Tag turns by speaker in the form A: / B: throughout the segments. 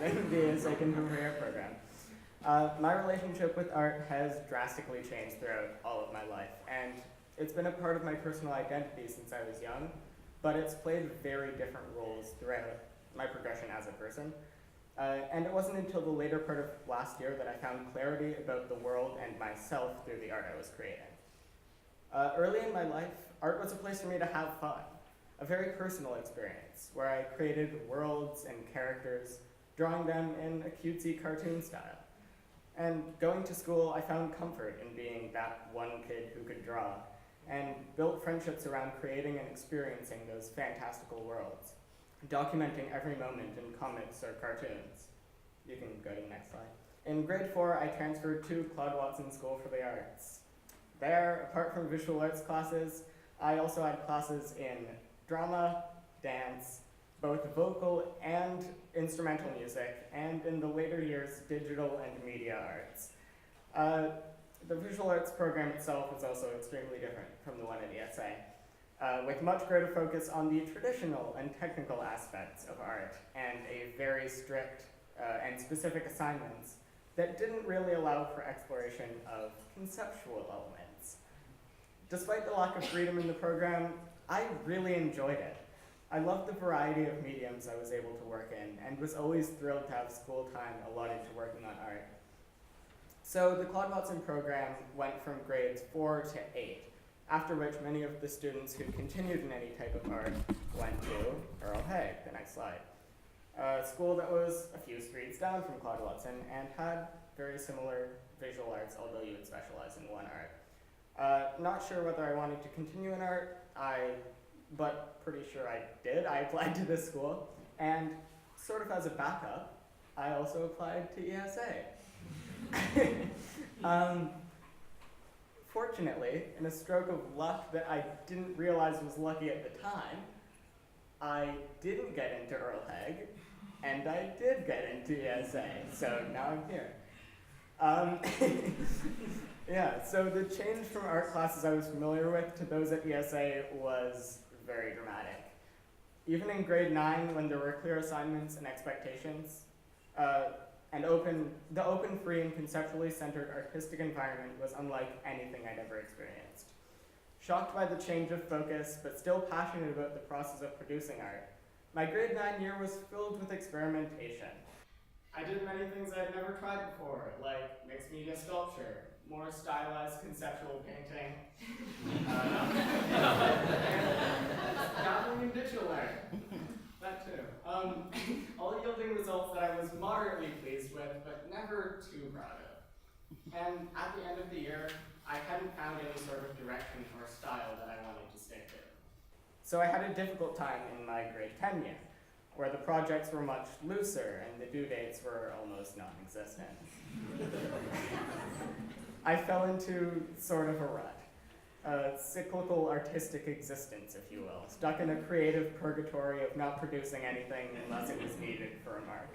A: in the second career program. My relationship with art has drastically changed throughout all of my life, and it's been a part of my personal identity since I was young, but it's played very different roles throughout my progression as a person. And it wasn't until the later part of last year that I found clarity about the world and myself through the art I was creating. Early in my life, art was a place for me to have fun, a very personal experience where I created worlds and characters, drawing them in a cutesy cartoon style. And going to school, I found comfort in being that one kid who could draw, and built friendships around creating and experiencing those fantastical worlds, documenting every moment in comics or cartoons. You can go to the next slide. In grade 4, I transferred to Claude Watson School for the Arts. There, apart from visual arts classes, I also had classes in drama, dance, both vocal and instrumental music, and in the later years, digital and media arts. The visual arts program itself is also extremely different from the one at ESA, with much greater focus on the traditional and technical aspects of art, and a very strict and specific assignments that didn't really allow for exploration of conceptual elements. Despite the lack of freedom in the program, I really enjoyed it. I loved the variety of mediums I was able to work in, and was always thrilled to have school time allotted to working on art. So the Claude Watson program went from grades 4 to 8, after which many of the students who continued in any type of art went to Earl Haig, the next slide. A school that was a few streets down from Claude Watson and had very similar visual arts, although you would specialize in one art. Not sure whether I wanted to continue in art, but pretty sure I did. I applied to this school, and sort of as a backup, I also applied to ESA. Fortunately, in a stroke of luck that I didn't realize was lucky at the time, I didn't get into Earl Haig, and I did get into ESA, so now I'm here. Yeah, so the change from art classes I was familiar with to those at ESA was very dramatic. Even in grade 9, when there were clear assignments and expectations, the open, free, and conceptually centered artistic environment was unlike anything I'd ever experienced. Shocked by the change of focus, but still passionate about the process of producing art, my grade 9 year was filled with experimentation. I did many things I'd never tried before, like mixed media sculpture, more stylized conceptual painting, dabbling in digital art, that too. All yielding results that I was moderately pleased with, but never too proud of. And at the end of the year, I hadn't found any sort of direction or style that I wanted to stick to. So I had a difficult time in my grade 10 year, where the projects were much looser and the due dates were almost non-existent. I fell into sort of a rut, a cyclical artistic existence, if you will, stuck in a creative purgatory of not producing anything unless it was needed for a mark.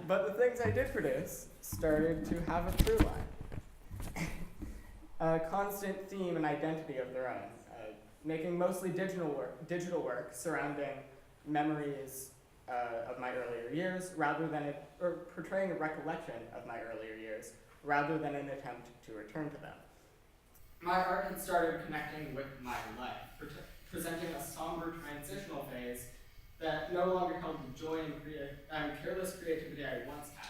A: But the things I did produce started to have a through line, a constant theme and identity of their own, making mostly digital work surrounding memories of my earlier years, or portraying a recollection of my earlier years, rather than an attempt to return to them. My art had started connecting with my life, presenting a somber transitional phase that no longer held the joy and careless creativity I once had.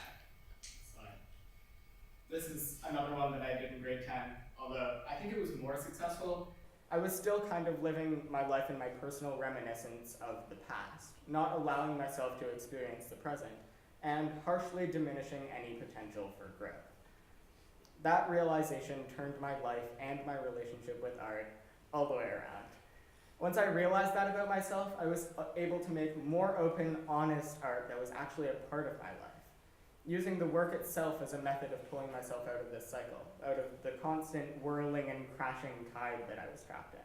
A: This is another one that I did in grade 10, although I think it was more successful. I was still kind of living my life in my personal reminiscence of the past, not allowing myself to experience the present, and harshly diminishing any potential for growth. That realization turned my life and my relationship with art all the way around. Once I realized that about myself, I was able to make more open, honest art that was actually a part of my life, using the work itself as a method of pulling myself out of this cycle, out of the constant whirling and crashing tide that I was trapped in.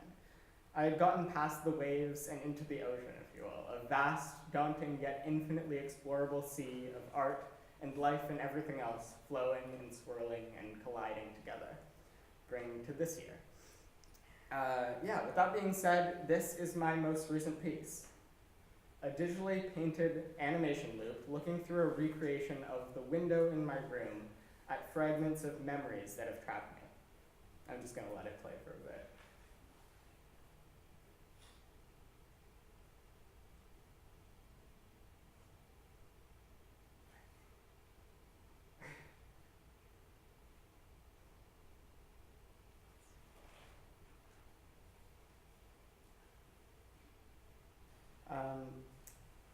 A: I had gotten past the waves and into the ocean, if you will, a vast, daunting, yet infinitely explorable sea of art and life and everything else flowing and swirling and colliding together, bringing to this year. With that being said, this is my most recent piece. a digitally painted animation loop looking through a recreation of the window in my room at fragments of memories that have trapped me. I'm just going to let it play for a bit.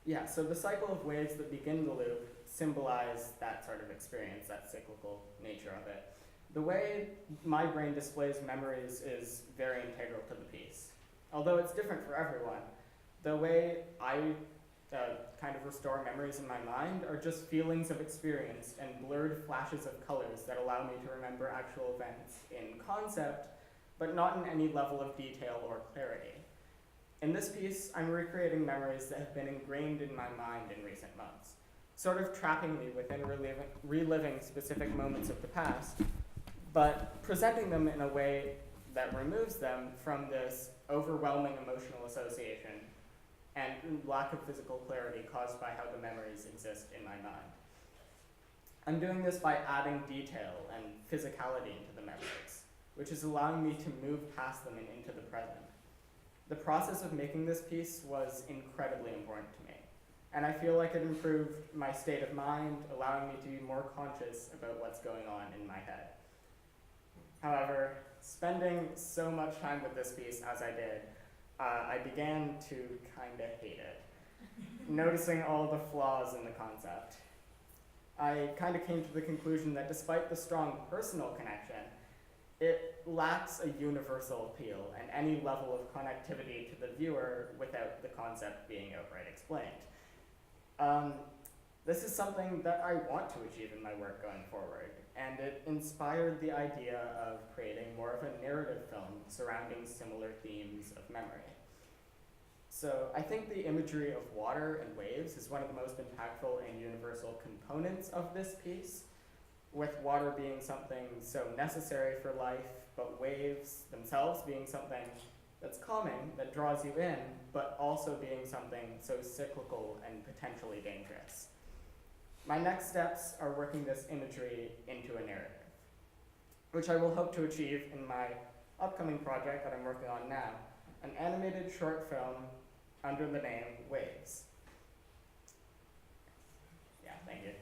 A: Yeah, so the cycle of waves that begin the loop symbolize that sort of experience, that cyclical nature of it. The way my brain displays memories is very integral to the piece. Although it's different for everyone, the way I kind of restore memories in my mind are just feelings of experience and blurred flashes of colors that allow me to remember actual events in concept, but not in any level of detail or clarity. In this piece, I'm recreating memories that have been ingrained in my mind in recent months, sort of trapping me within reliving specific moments of the past, but presenting them in a way that removes them from this overwhelming emotional association and lack of physical clarity caused by how the memories exist in my mind. I'm doing this by adding detail and physicality into the memories, which is allowing me to move past them and into the present. The process of making this piece was incredibly important to me, and I feel like it improved my state of mind, allowing me to be more conscious about what's going on in my head. However, spending so much time with this piece as I did, I began to kind of hate it, noticing all the flaws in the concept. I kind of came to the conclusion that despite the strong personal connection, it lacks a universal appeal and any level of connectivity to the viewer without the concept being outright explained. This is something that I want to achieve in my work going forward, and it inspired the idea of creating more of a narrative film surrounding similar themes of memory. So I think the imagery of water and waves is one of the most impactful and universal components of this piece, with water being something so necessary for life, but waves themselves being something that's calming, that draws you in, but also being something so cyclical and potentially dangerous. My next steps are working this imagery into a narrative, which I will hope to achieve in my upcoming project that I'm working on now, an animated short film under the name Waves. Yeah, thank you.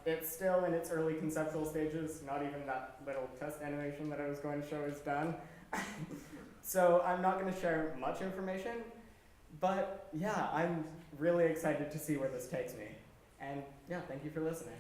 A: It's still in its early conceptual stages, not even that little test animation that I was going to show is done. So I'm not going to share much information, but yeah, I'm really excited to see where this takes me. And yeah, thank you for listening.